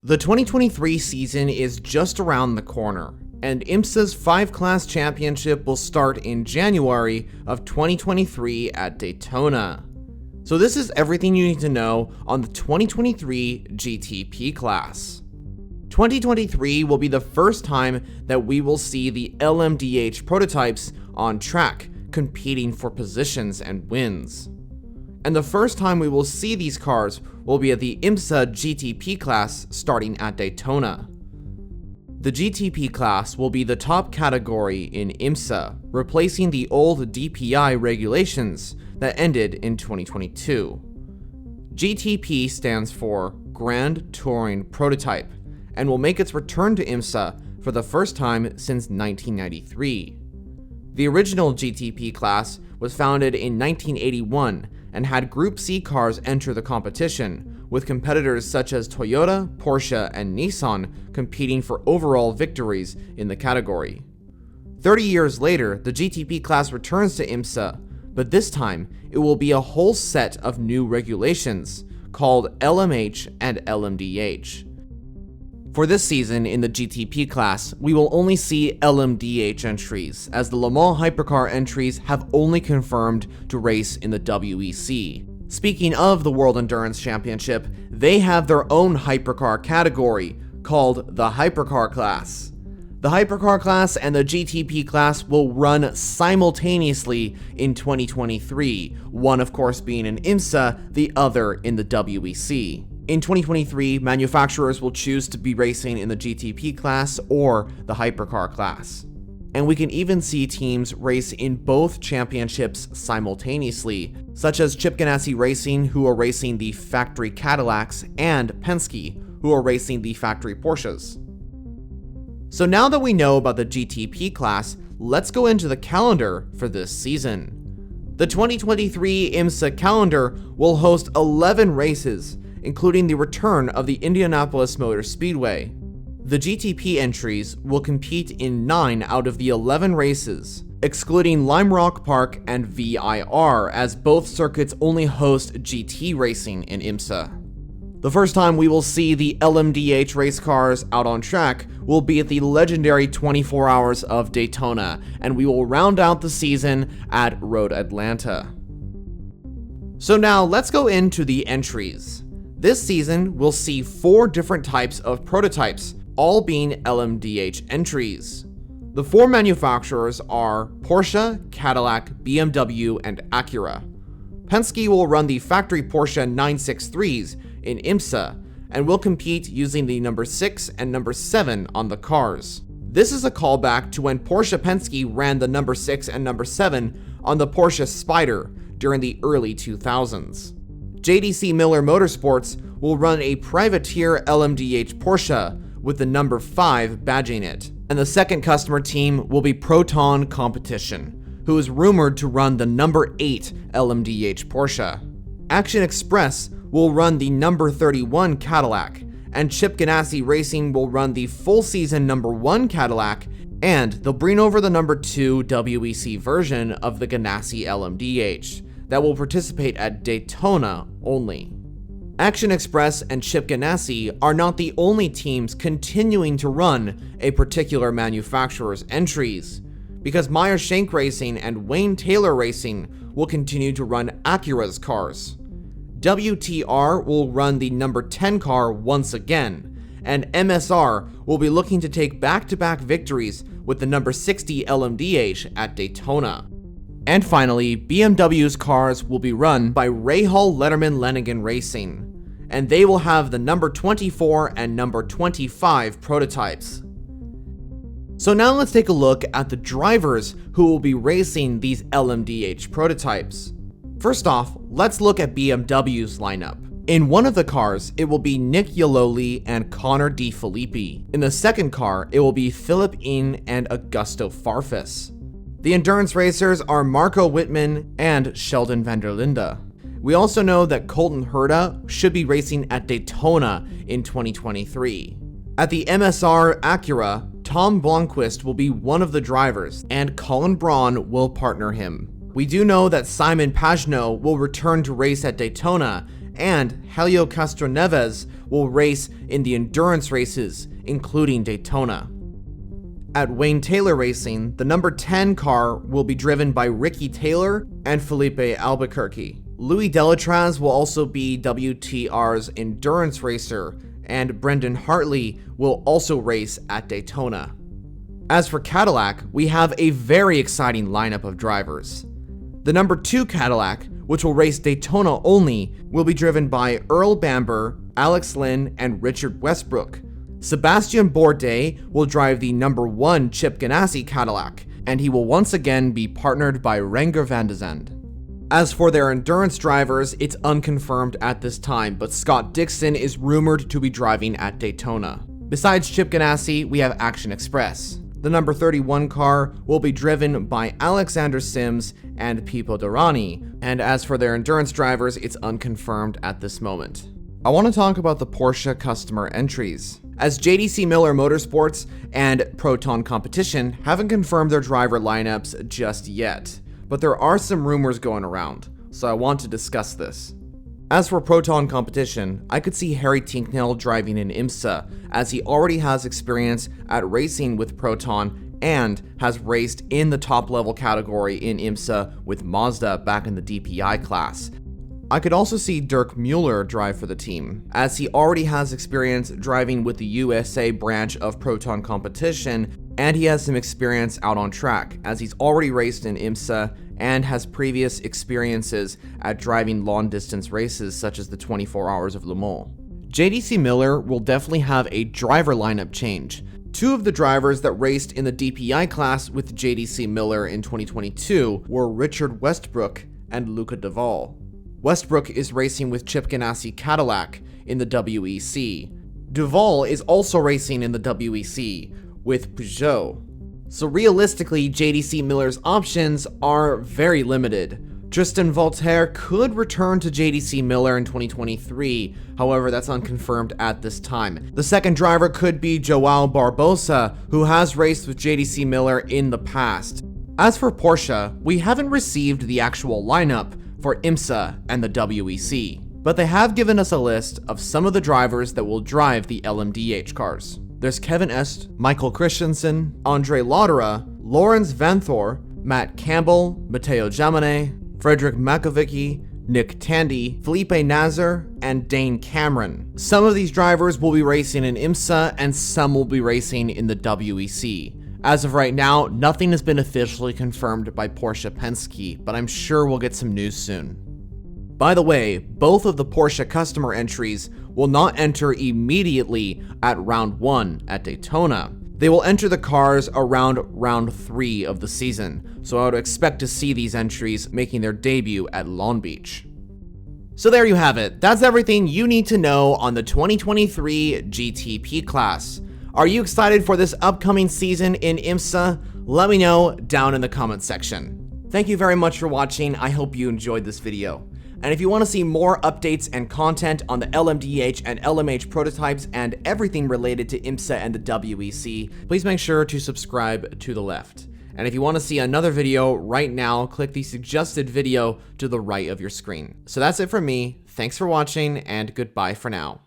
The 2023 season is just around the corner, and IMSA's 5-class championship will start in January of 2023 at Daytona. So this is everything you need to know on the 2023 GTP class. 2023 will be the first time that we will see the LMDh prototypes on track, competing for positions and wins. And the first time we will see these cars will be at the IMSA GTP class starting at Daytona. The GTP class will be the top category in IMSA, replacing the old DPI regulations that ended in 2022. GTP stands for Grand Touring Prototype and will make its return to IMSA for the first time since 1993. The original GTP class was founded in 1981 and had Group C cars enter the competition, with competitors such as Toyota, Porsche, and Nissan competing for overall victories in the category. 30 years later, the GTP class returns to IMSA, but this time it will be a whole set of new regulations called LMH and LMDh. For this season in the GTP class, we will only see LMDh entries, as the Le Mans Hypercar entries have only confirmed to race in the WEC. Speaking of the World Endurance Championship, they have their own hypercar category, called the Hypercar class. The Hypercar class and the GTP class will run simultaneously in 2023, one of course being in IMSA, the other in the WEC. In 2023, manufacturers will choose to be racing in the GTP class or the Hypercar class. And we can even see teams race in both championships simultaneously, such as Chip Ganassi Racing, who are racing the factory Cadillacs, and Penske, who are racing the factory Porsches. So now that we know about the GTP class, let's go into the calendar for this season. The 2023 IMSA calendar will host 11 races, including the return of the Indianapolis Motor Speedway. The GTP entries will compete in 9 out of the 11 races, excluding Lime Rock Park and VIR, as both circuits only host GT racing in IMSA. The first time we will see the LMDh race cars out on track will be at the legendary 24 Hours of Daytona, and we will round out the season at Road Atlanta. So now let's go into the entries. This season, we'll see 4 different types of prototypes, all being LMDh entries. The 4 manufacturers are Porsche, Cadillac, BMW, and Acura. Penske will run the factory Porsche 963s in IMSA, and will compete using the number 6 and number 7 on the cars. This is a callback to when Porsche Penske ran the number 6 and number 7 on the Porsche Spyder during the early 2000s. JDC Miller Motorsports will run a privateer LMDh Porsche with the number 5 badging it. And the second customer team will be Proton Competition, who is rumored to run the number 8 LMDh Porsche. Action Express will run the number 31 Cadillac, and Chip Ganassi Racing will run the full season number 1 Cadillac, and they'll bring over the number 2 WEC version of the Ganassi LMDh that will participate at Daytona only. Action Express and Chip Ganassi are not the only teams continuing to run a particular manufacturer's entries, because Meyer Shank Racing and Wayne Taylor Racing will continue to run Acura's cars. WTR will run the number 10 car once again, and MSR will be looking to take back-to-back victories with the number 60 LMDh at Daytona. And finally, BMW's cars will be run by Rahal Letterman Lenigan Racing, and they will have the number 24 and number 25 prototypes. So now let's take a look at the drivers who will be racing these LMDh prototypes. First off, let's look at BMW's lineup. In one of the cars, it will be Nick Yaloli and Connor De Filippi. In the second car, it will be Philip Ing and Augusto Farfus. The endurance racers are Marco Wittmann and Sheldon van der Linde. We also know that Colton Herta should be racing at Daytona in 2023. At the MSR Acura, Tom Blomqvist will be one of the drivers, and Colin Braun will partner him. We do know that Simon Pagenaud will return to race at Daytona, and Helio Castroneves will race in the endurance races, including Daytona. At Wayne Taylor Racing, the number 10 car will be driven by Ricky Taylor and Felipe Albuquerque. Louis Delatraz will also be WTR's endurance racer, and Brendan Hartley will also race at Daytona. As for Cadillac, we have a very exciting lineup of drivers. The number 2 Cadillac, which will race Daytona only, will be driven by Earl Bamber, Alex Lynn, and Richard Westbrook. Sebastian Bourdais will drive the number 1 Chip Ganassi Cadillac, and he will once again be partnered by Renger van de Zandt. As for their endurance drivers, it's unconfirmed at this time, but Scott Dixon is rumored to be driving at Daytona. Besides Chip Ganassi, we have Action Express. The number 31 car will be driven by Alexander Sims and Pipo Derani, and as for their endurance drivers, it's unconfirmed at this moment. I want to talk about the Porsche customer entries, as JDC Miller Motorsports and Proton Competition haven't confirmed their driver lineups just yet, but there are some rumors going around, so I want to discuss this. As for Proton Competition, I could see Harry Tinknell driving in IMSA, as he already has experience at racing with Proton and has raced in the top level category in IMSA with Mazda back in the DPI class. I could also see Dirk Mueller drive for the team, as he already has experience driving with the USA branch of Proton Competition, and he has some experience out on track, as he's already raced in IMSA and has previous experiences at driving long distance races such as the 24 Hours of Le Mans. JDC Miller will definitely have a driver lineup change. 2 of the drivers that raced in the DPI class with JDC Miller in 2022 were Richard Westbrook and Luca Duvall. Westbrook is racing with Chip Ganassi Cadillac in the WEC. Duvall is also racing in the WEC with Peugeot. So realistically, JDC Miller's options are very limited. Tristan Voltaire could return to JDC Miller in 2023, however that's unconfirmed at this time. The second driver could be Joao Barbosa, who has raced with JDC Miller in the past. As for Porsche, we haven't received the actual lineup for IMSA and the WEC, but they have given us a list of some of the drivers that will drive the LMDh cars. There's Kevin Est, Michael Christensen, Andre Lauderer, Lawrence Vanthoor, Matt Campbell, Matteo Giamone, Frederick Makovicki, Nick Tandy, Felipe Nasr, and Dane Cameron. Some of these drivers will be racing in IMSA and some will be racing in the WEC. As of right now, nothing has been officially confirmed by Porsche Penske, but I'm sure we'll get some news soon. By the way, both of the Porsche customer entries will not enter immediately at round 1 at Daytona. They will enter the cars around round 3 of the season, so I would expect to see these entries making their debut at Long Beach. So there you have it. That's everything you need to know on the 2023 GTP class. Are you excited for this upcoming season in IMSA? Let me know down in the comment section. Thank you very much for watching. I hope you enjoyed this video. And if you want to see more updates and content on the LMDh and LMH prototypes and everything related to IMSA and the WEC, please make sure to subscribe to the left. And if you want to see another video right now, click the suggested video to the right of your screen. So that's it from me. Thanks for watching and goodbye for now.